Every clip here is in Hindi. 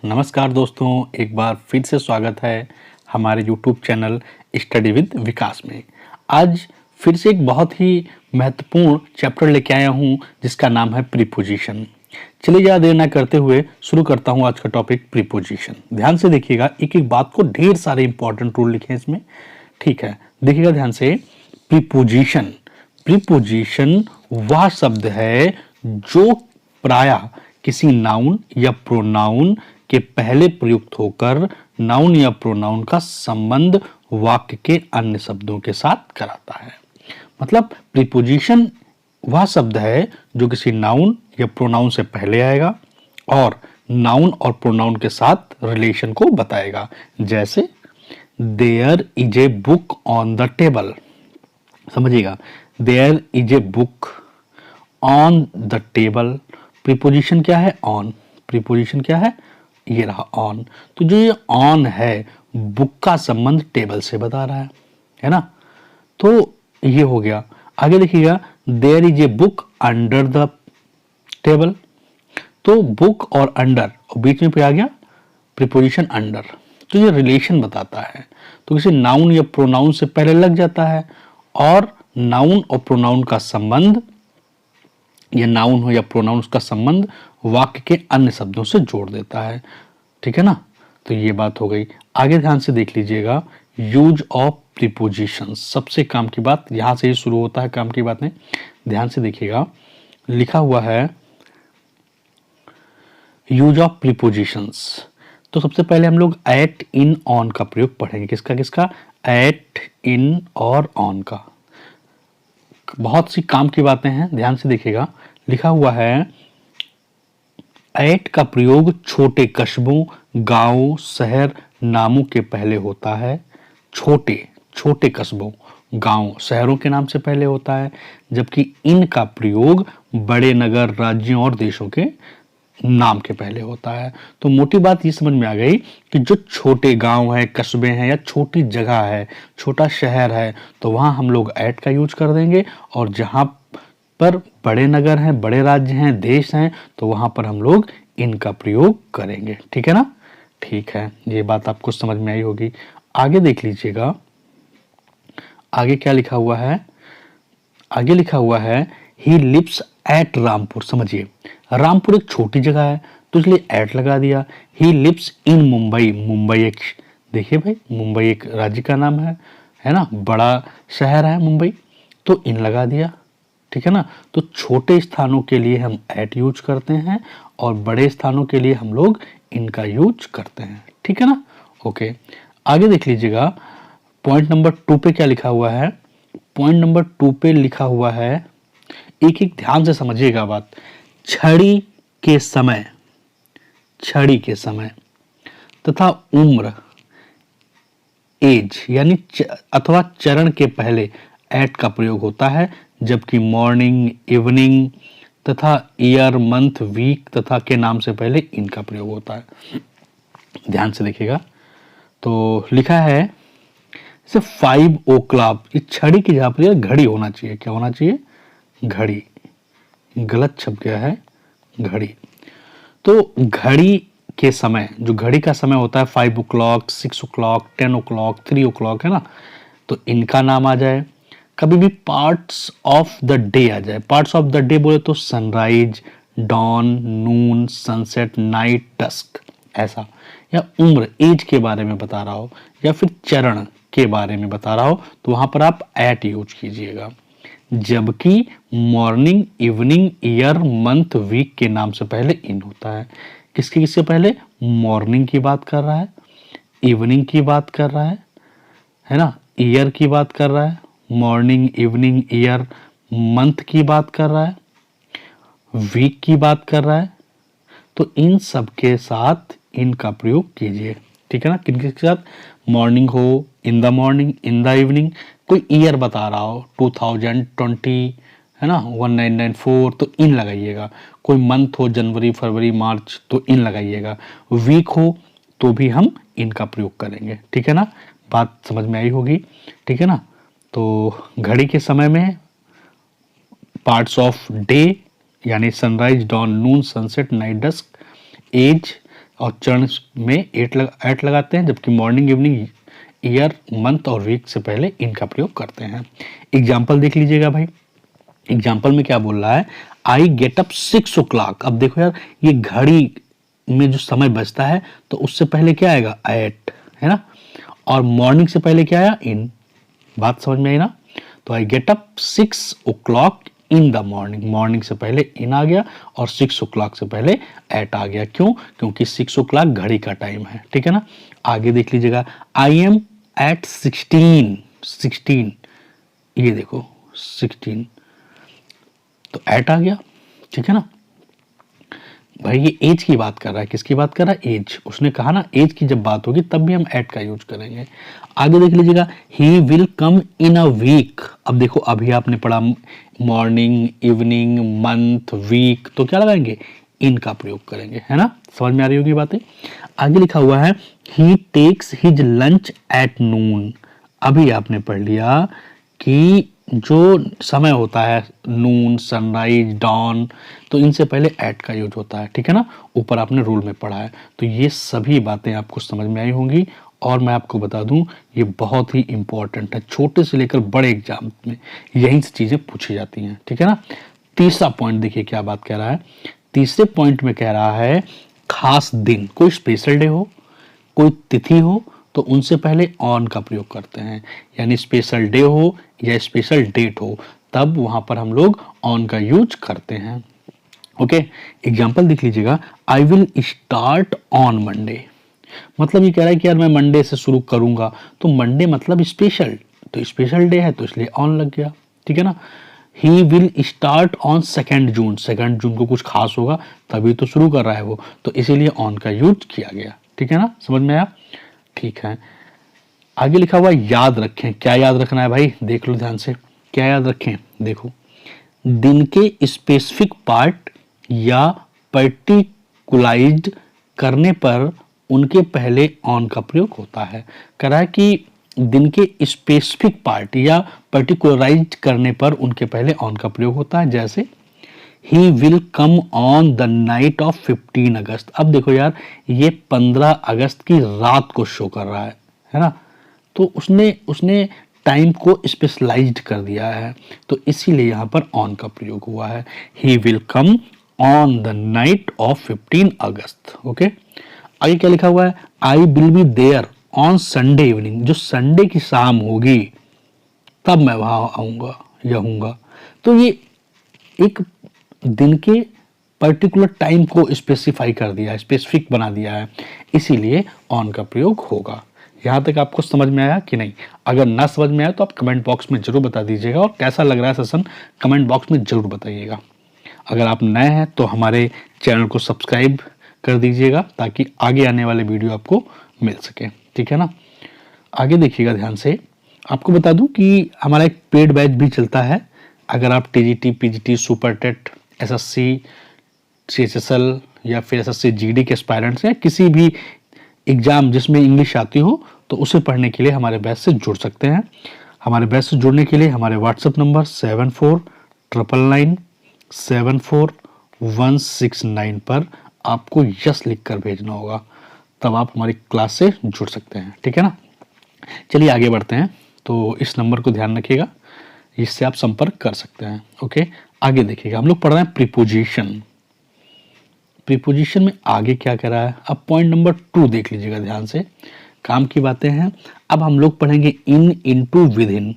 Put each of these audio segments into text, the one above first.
नमस्कार दोस्तों, एक बार फिर से स्वागत है हमारे YouTube चैनल स्टडी विद विकास में। आज फिर से एक बहुत ही महत्वपूर्ण चैप्टर लेके आया हूँ जिसका नाम है प्रीपोजिशन। चलिए ज़्यादा देर ना करते हुए शुरू करता हूँ आज का टॉपिक प्रीपोजिशन। ध्यान से देखिएगा, एक एक बात को, ढेर सारे इंपॉर्टेंट रूल लिखे हैं इसमें। ठीक है, देखिएगा ध्यान से। प्रीपोजिशन, प्रीपोजिशन वह शब्द है जो प्रायः किसी नाउन या प्रोनाउन के पहले प्रयुक्त होकर नाउन या प्रोनाउन का संबंध वाक्य के अन्य शब्दों के साथ कराता है। मतलब प्रीपोजिशन वह शब्द है जो किसी नाउन या प्रोनाउन से पहले आएगा और नाउन और प्रोनाउन के साथ रिलेशन को बताएगा। जैसे there is a book on the table, समझिएगा, there is a book on the table. Preposition क्या है? ऑन। प्रीपोजिशन क्या है? ये रहा ऑन। तो जो ये ऑन है, बुक का संबंध टेबल से बता रहा है ना। तो ये हो गया। आगे देखिएगा, there is a book under the table. तो बुक और अंडर, और बीच में पे आ गया प्रीपोजिशन अंडर। तो ये रिलेशन बताता है। तो किसी नाउन या प्रोनाउन से पहले लग जाता है और नाउन और प्रोनाउन का संबंध, या नाउन हो या प्रोनाउन, उसका संबंध वाक्य के अन्य शब्दों से जोड़ देता है। ठीक है ना। तो ये बात हो गई। आगे ध्यान से देख लीजिएगा, यूज ऑफ प्रीपोजिशंस। सबसे काम की बात यहां से ही शुरू होता है, काम की बातें। ध्यान से देखिएगा, लिखा हुआ है यूज ऑफ प्रीपोजिशंस। तो सबसे पहले हम लोग एट, इन, ऑन का प्रयोग पढ़ेंगे। किसका किसका? एट, इन और ऑन का। बहुत सी काम की बातें हैं, ध्यान से देखिएगा। लिखा हुआ है एट का प्रयोग छोटे कस्बों, गांवों, शहर, नामों के पहले होता है। छोटे कस्बों, गांव, शहरों के नाम से पहले होता है। जबकि इन का प्रयोग बड़े नगर, राज्यों और देशों के नाम के पहले होता है। तो मोटी बात ये समझ में आ गई कि जो छोटे गांव है, कस्बे हैं, या छोटी जगह है, छोटा शहर है, तो वहां हम लोग एट का यूज कर देंगे। और जहां पर बड़े नगर हैं, बड़े राज्य हैं, देश हैं, तो वहां पर हम लोग इन का प्रयोग करेंगे। ठीक है ना। ठीक है, ये बात आपको समझ में आई होगी। आगे देख लीजिएगा, आगे क्या लिखा हुआ है। आगे लिखा हुआ है ही लिव्स एट रामपुर। समझिए, रामपुर एक छोटी जगह है तो इसलिए एट लगा दिया। He lives in Mumbai. Mumbai एक, देखिए भाई, मुंबई एक राज्य का नाम है ना, बड़ा शहर है मुंबई, तो इन लगा दिया। ठीक है ना। तो छोटे स्थानों के लिए हम एट यूज करते हैं और बड़े स्थानों के लिए हम लोग इनका यूज करते हैं। ठीक है ना। ओके, आगे देख लीजिएगा, पॉइंट नंबर 2 पे क्या लिखा हुआ है। पॉइंट नंबर 2 पे लिखा हुआ है, एक एक ध्यान से समझिएगा बात। छड़ी के समय, छड़ी के समय तथा उम्र, एज, यानी अथवा चरण के पहले एट का प्रयोग होता है। जबकि मॉर्निंग, इवनिंग तथा ईयर, मंथ, वीक तथा के नाम से पहले इनका प्रयोग होता है। ध्यान से देखिएगा, तो लिखा है जैसे 5 o'clock, ये छड़ी की जगह पर घड़ी होना चाहिए। क्या होना चाहिए? घड़ी। गलत छप गया है, घड़ी। तो घड़ी के समय, जो घड़ी का समय होता है 5 o'clock, 6 o'clock, 10 o'clock, 3 o'clock, है ना, तो इनका नाम आ जाए। कभी भी पार्ट्स ऑफ द डे आ जाए। पार्ट्स ऑफ द डे बोले तो सनराइज, डॉन, नून, सनसेट, नाइट, डस्क, ऐसा। या उम्र, एज के बारे में बता रहा हो, या फिर चरण के बारे में बता रहा हो, तो वहां पर आप एट यूज कीजिएगा। जबकि morning, evening, year, month, week के नाम से पहले इन होता है। किसके पहले? मॉर्निंग की बात कर रहा है, इवनिंग की बात कर रहा है ना, ईयर की बात कर रहा है, मॉर्निंग, इवनिंग, ईयर, मंथ की बात कर रहा है, वीक की बात कर रहा है। तो इन सब के साथ इनका प्रयोग कीजिए। ठीक है ना। किन के साथ? मॉर्निंग हो, in the morning, in the evening. कोई ईयर बता रहा हो 2020, है ना, 1994, तो इन लगाइएगा। कोई मंथ हो जनवरी, फरवरी, मार्च, तो इन लगाइएगा। वीक हो तो भी हम इनका प्रयोग करेंगे। ठीक है ना। बात समझ में आई होगी। ठीक है ना। तो घड़ी के समय में पार्ट्स ऑफ डे यानी सनराइज, डॉन, नून, सनसेट, नाइट, डस्क, एज और चरण में एट लगाते हैं, जबकि मॉर्निंग, इवनिंग, ईयर, मंथ और वीक से पहले इनका प्रयोग करते हैं। एग्जाम्पल देख लीजिएगा भाई। एग्जाम्पल में क्या बोल रहा है, आई गेट अप 6 o'clock। अब देखो यार, ये घड़ी में जो समय बचता है तो उससे पहले क्या आएगा, एट, है ना। और मॉर्निंग से पहले क्या आया, इन। बात समझ में आई ना। तो I get up 6 o'clock in the morning, morning से पहले इन आ गया और 6 o'clock से पहले एट आ गया। क्यों? क्योंकि 6 o'clock घड़ी का टाइम है, ठीक है ना। आगे देख लीजिएगा, आई एम एट 16, ये देखो 16, तो एट आ गया, ठीक है ना भाई। ये एज की बात कर रहा है, किसकी बात कर रहा है, एज। उसने कहा ना एज की जब बात होगी तब भी हम एट का यूज करेंगे। आगे देख लीजिएगा, he will come in a week. अब देखो, अभी आपने पढ़ा मॉर्निंग, इवनिंग, मंथ, वीक, तो क्या लगाएंगे, इन का प्रयोग करेंगे, है ना। समझ में आ रही होगी बातें। आगे लिखा हुआ है, he takes his lunch at noon. अभी आपने पढ़ लिया कि जो समय होता है, नून, सनराइज, डॉन, तो इनसे पहले एट का यूज होता है, ठीक है ना। ऊपर आपने रूल में पढ़ा है। तो ये सभी बातें आपको समझ में आई होंगी। और मैं आपको बता दूं, ये बहुत ही इंपॉर्टेंट है, छोटे से लेकर बड़े एग्जाम में यही से चीजें पूछी जाती हैं, ठीक है ना। तीसरा पॉइंट देखिए क्या बात कह रहा है। तीसरे पॉइंट में कह रहा है, खास दिन, कोई स्पेशल डे हो, कोई तिथि हो, तो उनसे पहले ऑन का प्रयोग करते हैं। यानी स्पेशल डे हो या स्पेशल डेट हो, तब वहां पर हम लोग ऑन का यूज करते हैं। ओके, एग्जाम्पल देख लीजिएगा, I will start on Monday. मतलब ये कह रहा है कि यार मैं मंडे से शुरू करूंगा, तो मंडे मतलब स्पेशल, तो स्पेशल डे है तो इसलिए ऑन लग गया, ठीक है ना। ही विल स्टार्ट ऑन 2 जून, 2 जून को कुछ खास होगा तभी तो शुरू कर रहा है वो, तो इसीलिए ऑन का यूज किया गया, ठीक है ना। समझ में आया, ठीक है। आगे लिखा हुआ, याद रखें। क्या याद रखना है भाई, देख लो ध्यान से। क्या याद रखें, देखो, दिन के स्पेसिफिक पार्ट या पर्टिकुलाइज्ड करने पर उनके पहले ऑन का प्रयोग होता है। कह रहा है कि दिन के स्पेसिफिक पार्ट या पर्टिकुलराइज्ड करने पर उनके पहले ऑन का प्रयोग होता है। जैसे ही will come on the night of 15 अगस्त। अब देखो यार, ये 15 अगस्त की रात को शो कर रहा है ना। तो उसने उसने टाइम को स्पेशलाइज्ड कर दिया है, तो इसीलिए यहां पर ऑन का प्रयोग हुआ है। He will come on the night of 15 August. Okay, आगे क्या लिखा हुआ है, I will be there on Sunday evening. जो संडे की शाम होगी तब मैं वहां आऊंगा या हूंगा। तो ये एक दिन के पर्टिकुलर टाइम को स्पेसिफाई कर दिया है, स्पेसिफिक बना दिया है, इसीलिए ऑन का प्रयोग होगा। यहां तक आपको समझ में आया कि नहीं? अगर ना समझ में आया तो आप कमेंट बॉक्स में जरूर बता दीजिएगा, और कैसा लग रहा है सेशन कमेंट बॉक्स में जरूर बताइएगा। अगर आप नए हैं तो हमारे चैनल को सब्सक्राइब कर दीजिएगा ताकि आगे आने वाले वीडियो आपको मिल सके, ठीक है ना। आगे देखिएगा ध्यान से। आपको बता दूं कि हमारा एक पेड बैच भी चलता है। अगर आप TGT, PGT, super TET, SSC, CHSL या फिर एसएससी जीडी के एस्पायरेंट्स हैं, किसी भी एग्जाम जिसमें इंग्लिश आती हो, तो उसे पढ़ने के लिए हमारे बैच से जुड़ सकते हैं। हमारे बैच से जुड़ने के लिए हमारे व्हाट्सएप नंबर 7499974169 पर आपको यस लिखकर भेजना होगा, तब आप हमारी क्लास से जुड़ सकते हैं, ठीक है ना। चलिए आगे बढ़ते हैं। तो इस नंबर को ध्यान रखिएगा, इससे आप संपर्क कर सकते हैं। ओके, आगे देखिएगा, हम लोग पढ़ रहे हैं प्रीपोजिशन। प्रीपोजिशन में आगे क्या कह रहा है, अब पॉइंट नंबर 2 देख लीजिएगा ध्यान से। काम की बातें हैं। अब हम लोग पढ़ेंगे इन, इनटू, विद इन।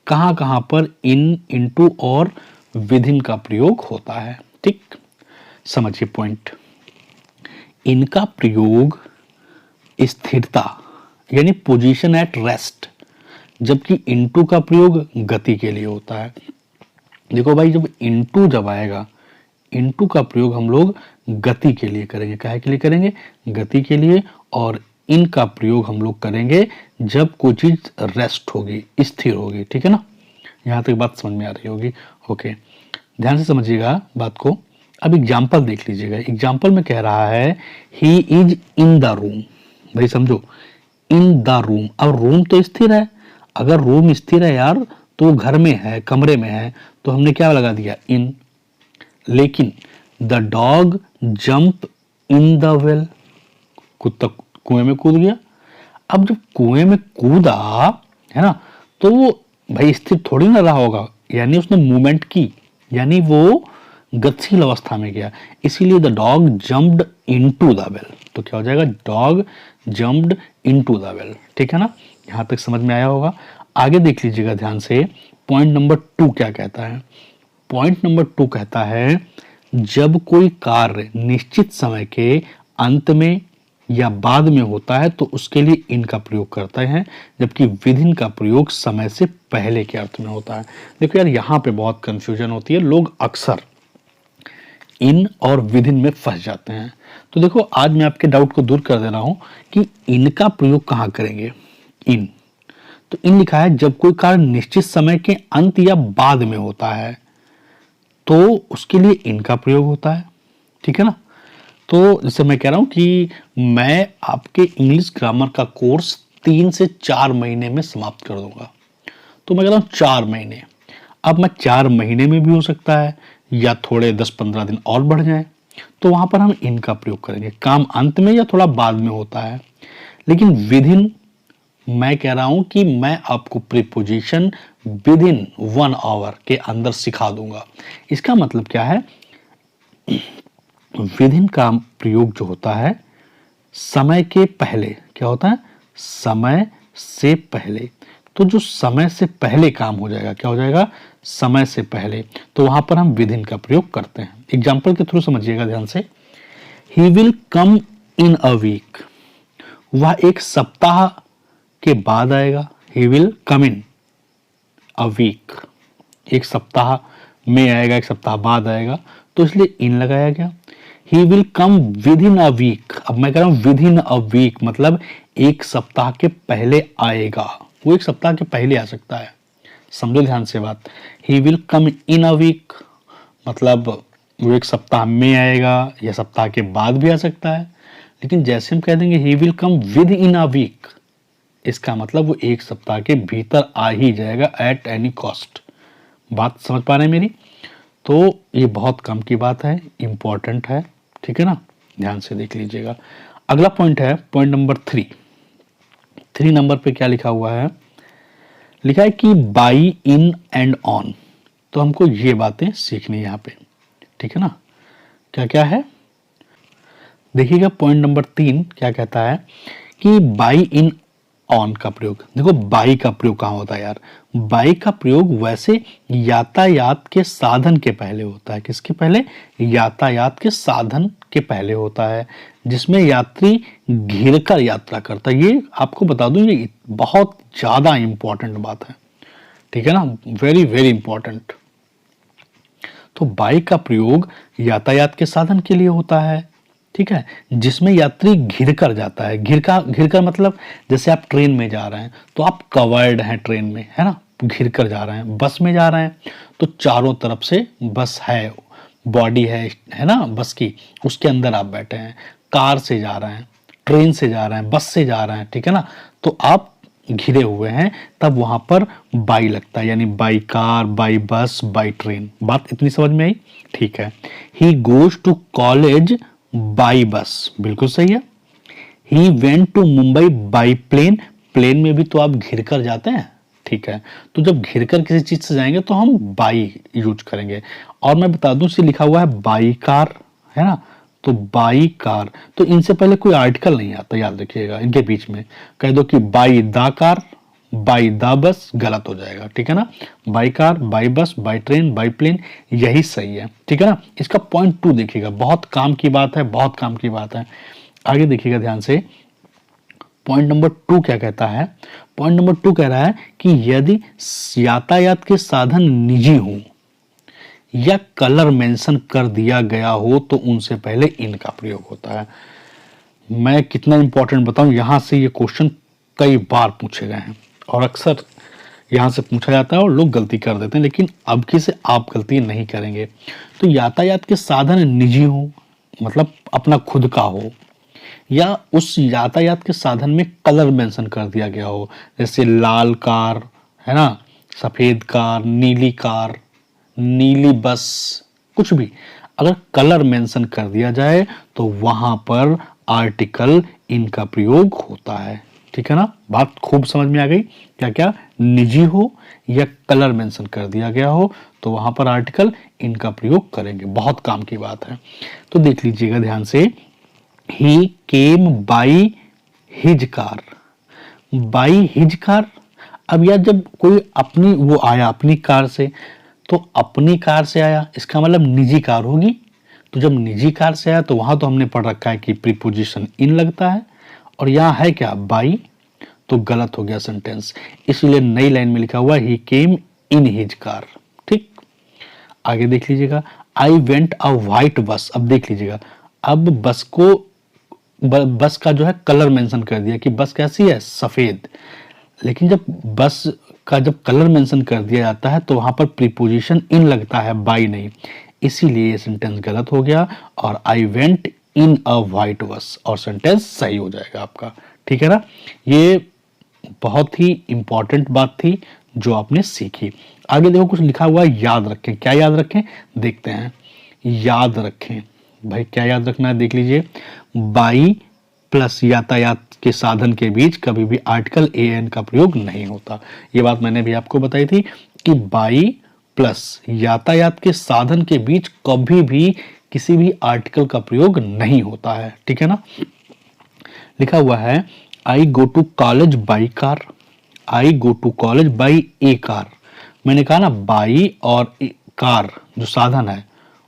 कहां कहां पर इन, इनटू और विद इन का प्रयोग होता है, ठीक। समझिए पॉइंट। इनका प्रयोग स्थिरता यानी पोजीशन एट रेस्ट, जबकि इनटू का प्रयोग गति के लिए होता है। देखो भाई, जब इनटू जब आएगा, इनटू का प्रयोग हम लोग गति के लिए करेंगे। काहे के लिए करेंगे? गति के लिए। और इन का प्रयोग हम लोग करेंगे जब कोई चीज रेस्ट होगी, स्थिर होगी, ठीक है ना। यहां तक बात समझ में आ रही होगी। ओके, ध्यान से समझिएगा बात को। अब एग्जाम्पल देख लीजिएगा। एग्जाम्पल में कह रहा है he is in the room. भाई समझो, इन द रूम। अब रूम तो स्थिर है, अगर रूम स्थिर है यार तो घर में है, कमरे में है, तो हमने क्या लगा दिया, इन। लेकिन the dog jump in the well, खुद तक कुएं में कूद गया। अब जब कुएं में कूदा, है ना, तो वो भाई स्थिर थोड़ी ना रहा होगा, यानी उसने मूवमेंट की, यानी वो गतिशील अवस्था में गया। इसीलिए the dog jumped into the well. तो क्या हो जाएगा, dog jumped into the well. ठीक है ना, यहां तक समझ में आया होगा। आगे देख लीजिएगा ध्यान से, पॉइंट नंबर 2 क्या कहता है। पॉइंट नंबर 2 कहता है जब कोई कार्य निश्चित समय के अंत में या बाद में होता है तो उसके लिए इन का प्रयोग करते हैं, जबकि विधिन का प्रयोग समय से पहले के अर्थ में होता है। देखो यार, यहाँ पे बहुत कंफ्यूजन होती है, लोग अक्सर इन और विधिन में फंस जाते हैं। तो देखो, आज मैं आपके डाउट को दूर कर दे रहा हूं कि इनका प्रयोग कहां करेंगे। इन, तो इन लिखा है जब कोई कार्य निश्चित समय के अंत या बाद में होता है तो उसके लिए इनका प्रयोग होता है। ठीक है ना, तो जैसे मैं कह रहा हूं कि मैं आपके इंग्लिश ग्रामर का कोर्स 3 से 4 महीने में समाप्त कर दूंगा। तो मैं कह रहा हूं 4 महीने। अब मैं 4 महीने में भी हो सकता है या थोड़े 10-15 दिन और बढ़ जाए, तो वहां पर हम इनका प्रयोग करेंगे। काम अंत में या थोड़ा बाद में होता है। लेकिन विदिन, मैं कह रहा हूं कि मैं आपको प्रीपोजिशन विदिन 1 आवर के अंदर सिखा दूंगा। इसका मतलब क्या है, विदिन का प्रयोग जो होता है समय के पहले, क्या होता है, समय से पहले। तो जो समय से पहले काम हो जाएगा, क्या हो जाएगा, समय से पहले, तो वहां पर हम विदिन का प्रयोग करते हैं। एग्जाम्पल के थ्रू समझिएगा ध्यान से। ही will come in a week, वह एक सप्ताह के बाद आएगा। ही will come in a week, एक सप्ताह में आएगा, एक सप्ताह बाद आएगा, तो इसलिए इन लगाया गया। He will come within a week, अब मैं कह रहा हूं विद इन अ वीक मतलब एक सप्ताह के पहले आएगा, वो एक सप्ताह के पहले आ सकता है। समझो ध्यान से बात। ही will come in a week मतलब वो एक सप्ताह में आएगा या सप्ताह के बाद भी आ सकता है। लेकिन जैसे हम कह देंगे he will come within a week, इसका मतलब वो एक सप्ताह के भीतर आ ही जाएगा एट एनी कॉस्ट। बात समझ पा रहे हैं मेरी। तो ये बहुत कम की बात है, इंपॉर्टेंट है। ठीक है ना, ध्यान से देख लीजिएगा। अगला पॉइंट है पॉइंट नंबर 3। 3 नंबर पे क्या लिखा हुआ है, लिखा है कि बाई, इन एंड ऑन। तो हमको ये बातें सीखनी है यहाँ पे। ठीक है ना, क्या क्या है देखिएगा। पॉइंट नंबर 3 क्या कहता है कि बाई, इन, ऑन का प्रयोग। देखो, बाई का प्रयोग कहाँ होता है यार, बाई का प्रयोग वैसे यातायात के साधन के पहले होता है। किसके पहले, यातायात के साधन के पहले होता है, जिसमें यात्री घिरकर यात्रा करता है। ये आपको बता दूं, ये बहुत ज्यादा इंपॉर्टेंट बात है। ठीक है ना, वेरी वेरी इंपॉर्टेंट। तो बाई का प्रयोग यातायात के साधन के लिए होता है, ठीक है, जिसमें यात्री घिर कर जाता है। घिर कर मतलब जैसे आप ट्रेन में जा रहे हैं तो आप कवर्ड हैं ट्रेन में, है ना, घिर कर जा रहे हैं। बस में जा रहे हैं तो चारों तरफ से बस है, बॉडी है ना बस की, उसके अंदर आप बैठे हैं। कार से जा रहे हैं, ट्रेन से जा रहे हैं, बस से जा रहे हैं, ठीक है ना, तो आप घिरे हुए हैं, तब वहां पर बाई लगता है, यानी by car, by bus, by train. बात इतनी समझ में आई, ठीक है। He goes to college by bus, बिल्कुल सही है। He went to Mumbai by plane, plane में भी तो आप घिर कर जाते हैं, ठीक है। तो जब घिर कर किसी चीज से जाएंगे तो हम बाई यूज करेंगे। और मैं बता दूं, इसे लिखा हुआ है बाई कार, है ना, तो बाई कार, तो इनसे पहले कोई आर्टिकल नहीं आता, याद रखिएगा। इनके बीच में कह दो कि by the car, by the bus, गलत हो जाएगा, ठीक है ना। By car, by bus, by train, by plane, यही सही है, ठीक है ना। इसका पॉइंट 2 देखिएगा, बहुत काम की बात है, बहुत काम की बात है। आगे देखिएगा ध्यान से। पॉइंट नंबर 2 क्या कहता है, पॉइंट नंबर 2 कह रहा है कि यदि यातायात के साधन निजी हों या कलर मेंशन कर दिया गया हो तो उनसे पहले इनका प्रयोग होता है। मैं कितना इंपॉर्टेंट बताऊं, यहां से ये क्वेश्चन कई बार पूछे गए हैं और अक्सर यहां से पूछा जाता है और लोग गलती कर देते हैं, लेकिन अब की से आप गलती नहीं करेंगे। तो यातायात के साधन निजी हो मतलब अपना खुद का हो, या उस यातायात के साधन में कलर मेंशन कर दिया गया हो, जैसे लाल कार, है ना, सफेद कार, नीली कार, नीली बस, कुछ भी अगर कलर मेंशन कर दिया जाए तो वहां पर आर्टिकल इनका प्रयोग होता है। ठीक है ना, बात खूब समझ में आ गई। क्या क्या, निजी हो या कलर मेंशन कर दिया गया हो तो वहां पर आर्टिकल इनका प्रयोग करेंगे, बहुत काम की बात है। तो देख लीजिएगा ध्यान से, he came by his car, by his car. अब यार जब कोई अपनी वो आया अपनी कार से, तो अपनी कार से आया इसका मतलब निजी कार होगी। तो जब निजी कार से आया तो वहां तो हमने पढ़ रखा है कि प्रीपोजिशन इन लगता है, और यहाँ है क्या, बाई, तो गलत हो गया सेंटेंस। इसलिए नई लाइन में लिखा हुआ ही केम इन हिज कार। ठीक, आगे देख लीजिएगा, आई वेंट अ व्हाइट बस। अब देख लीजिएगा, अब बस को बस का जो है कलर मेंशन कर दिया कि बस कैसी है, सफेद। लेकिन जब बस का जब कलर मेंशन कर दिया जाता है तो वहां पर प्रीपोजिशन इन लगता है, बाई नहीं। इसीलिए ये सेंटेंस गलत हो गया और I went in a white बस, और सेंटेंस सही हो जाएगा आपका। ठीक है ना, ये बहुत ही इंपॉर्टेंट बात थी जो आपने सीखी। आगे देखो कुछ लिखा हुआ है, याद रखें। क्या याद रखें, देखते हैं। याद रखें भाई, क्या याद रखना है, देख लीजिए। बाई प्लस यातायात के साधन के बीच कभी भी आर्टिकल ए एन का प्रयोग नहीं होता। ये बात मैंने भी आपको बताई थी कि बाई प्लस यातायात के साधन के बीच कभी भी किसी भी आर्टिकल का प्रयोग नहीं होता है। ठीक है ना, लिखा हुआ है I go to college by car, I go to college by a car. मैंने कहा ना, बाई और कार जो साधन है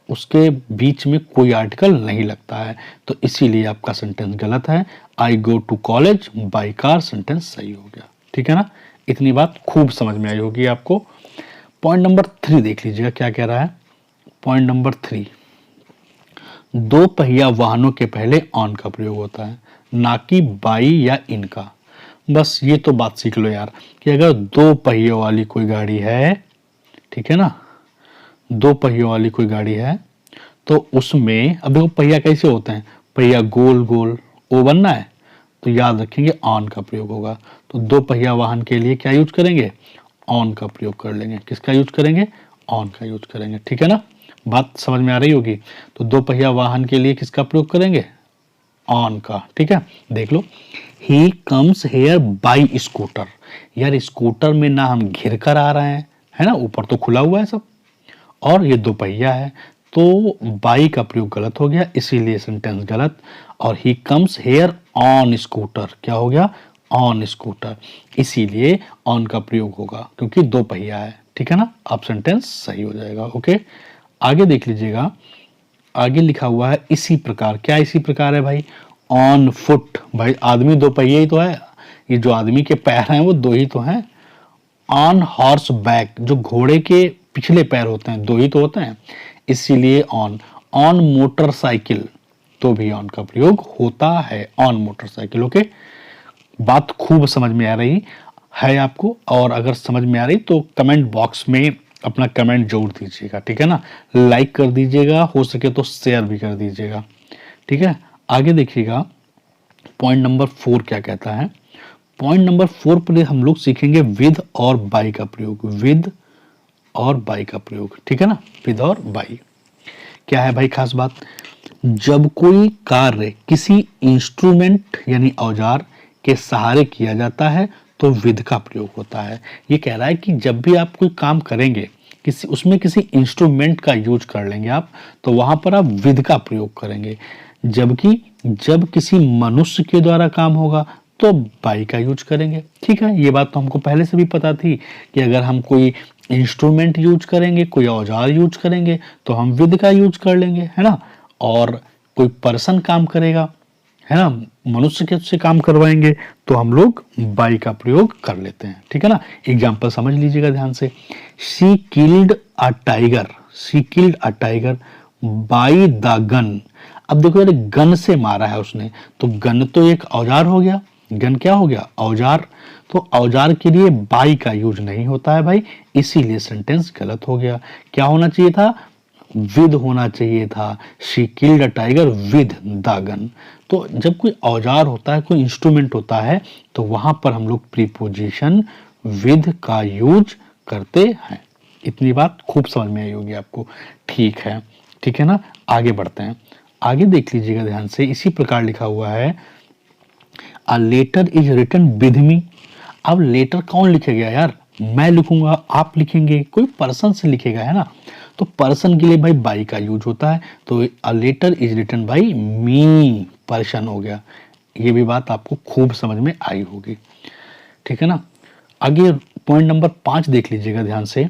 उसके बीच में कोई आर्टिकल नहीं लगता है, तो इसीलिए आपका सेंटेंस गलत है। I go to college by car sentence सही हो गया। ठीक है ना, इतनी बात खूब समझ में आई होगी आपको। पॉइंट नंबर 3 देख लीजिएगा क्या कह रहा है। पॉइंट नंबर 3, दो पहिया वाहनों के पहले ऑन का प्रयोग होता है, ना कि बाई या इनका। बस ये तो बात सीख लो यार कि अगर दो पहियों वाली कोई गाड़ी है, ठीक है ना, दो पहियों वाली कोई गाड़ी है तो उसमें, अब देखो पहिया कैसे होते हैं, पहिया गोल गोल ओ बनना है तो याद रखेंगे ऑन का प्रयोग होगा। तो दो पहिया वाहन के लिए क्या यूज करेंगे, ऑन का प्रयोग कर लेंगे। किसका यूज करेंगे, ऑन का यूज करेंगे। ठीक है ना, बात समझ में आ रही होगी। तो दो पहिया वाहन के लिए किसका प्रयोग करेंगे, ऑन का। ठीक है, देख लो, he comes here by scooter. यार स्कूटर में ना हम घिर कर आ रहे हैं, है ना, ऊपर तो खुला हुआ है सब, और ये दो पहिया है, तो बाई का प्रयोग गलत हो गया, इसीलिए सेंटेंस गलत। और ही कम्स हेयर ऑन स्कूटर, क्या हो गया, ऑन स्कूटर, इसीलिए ऑन का प्रयोग होगा क्योंकि दो पहिया है। ठीक है ना, अब सेंटेंस सही हो जाएगा। ओके, आगे देख लीजिएगा, आगे लिखा हुआ है इसी प्रकार। क्या इसी प्रकार है भाई, ऑन फुट। भाई आदमी दो पहिए ही तो है, ये जो आदमी के पैर हैं वो दो ही तो हैं। ऑन हॉर्स बैक, जो घोड़े के पिछले पैर होते हैं दो ही तो होते हैं, इसीलिए ऑन। ऑन मोटरसाइकिल, तो भी ऑन का प्रयोग होता है, ऑन मोटरसाइकिल। ओके, बात खूब समझ में आ रही है आपको, और अगर समझ में आ रही तो कमेंट बॉक्स में अपना कमेंट जरूर दीजिएगा। ठीक है ना, लाइक कर दीजिएगा, हो सके तो शेयर भी कर दीजिएगा। ठीक है, आगे देखिएगा पॉइंट नंबर 4 क्या कहता है। पॉइंट नंबर 4 पर हम लोग सीखेंगे विद और बाई का प्रयोग, विद और बाई का प्रयोग। ठीक है ना, विद और बाई क्या है भाई, खास बात, जब कोई कार्य किसी इंस्ट्रूमेंट यानी औजार के सहारे किया जाता है तो विद का प्रयोग होता है। ये कह रहा है कि जब भी आप कोई काम करेंगे, किसी उसमें किसी इंस्ट्रूमेंट का यूज कर लेंगे आप, तो वहां पर आप विद का प्रयोग करेंगे। जबकि जब किसी मनुष्य के द्वारा काम होगा तो बाई का यूज करेंगे। ठीक है, ये बात तो हमको पहले से भी पता थी कि अगर हम कोई इंस्ट्रूमेंट यूज करेंगे, कोई औजार यूज करेंगे तो हम विद का यूज कर लेंगे, है ना। और कोई पर्सन काम करेगा, है ना, मनुष्य के से काम करवाएंगे तो हम लोग बाई का प्रयोग कर लेते हैं। ठीक है ना, एग्जाम्पल समझ लीजिएगा ध्यान से। She killed a tiger, she killed a tiger by the gun. अब देखो यार, गन से मारा है उसने, तो गन तो एक औजार हो गया, गन क्या हो गया, औजार। तो औजार के लिए बाई का यूज नहीं होता है भाई, इसीलिए सेंटेंस गलत हो गया। क्या होना चाहिए था, विद होना चाहिए था। She killed a tiger with the gun. तो जब कोई औजार होता है, कोई इंस्ट्रूमेंट होता है, तो वहां पर हम लोग प्रीपोजिशन विद का यूज करते हैं। इतनी बात खूब समझ में आई होगी आपको। ठीक है ना, आगे बढ़ते हैं। आगे देख लीजिएगा ध्यान से, इसी प्रकार लिखा हुआ है a letter is written with me. अब लेटर कौन लिखेगा यार, मैं लिखूंगा, आप लिखेंगे, कोई पर्सन से लिखेगा, है ना। तो पर्सन के लिए भाई बाई का यूज होता है, तो a letter is written by me, person हो गया। ये भी बात आपको खूब समझ में आई होगी, ठीक है ना। आगे पॉइंट नंबर 5 देख लीजिएगा ध्यान से।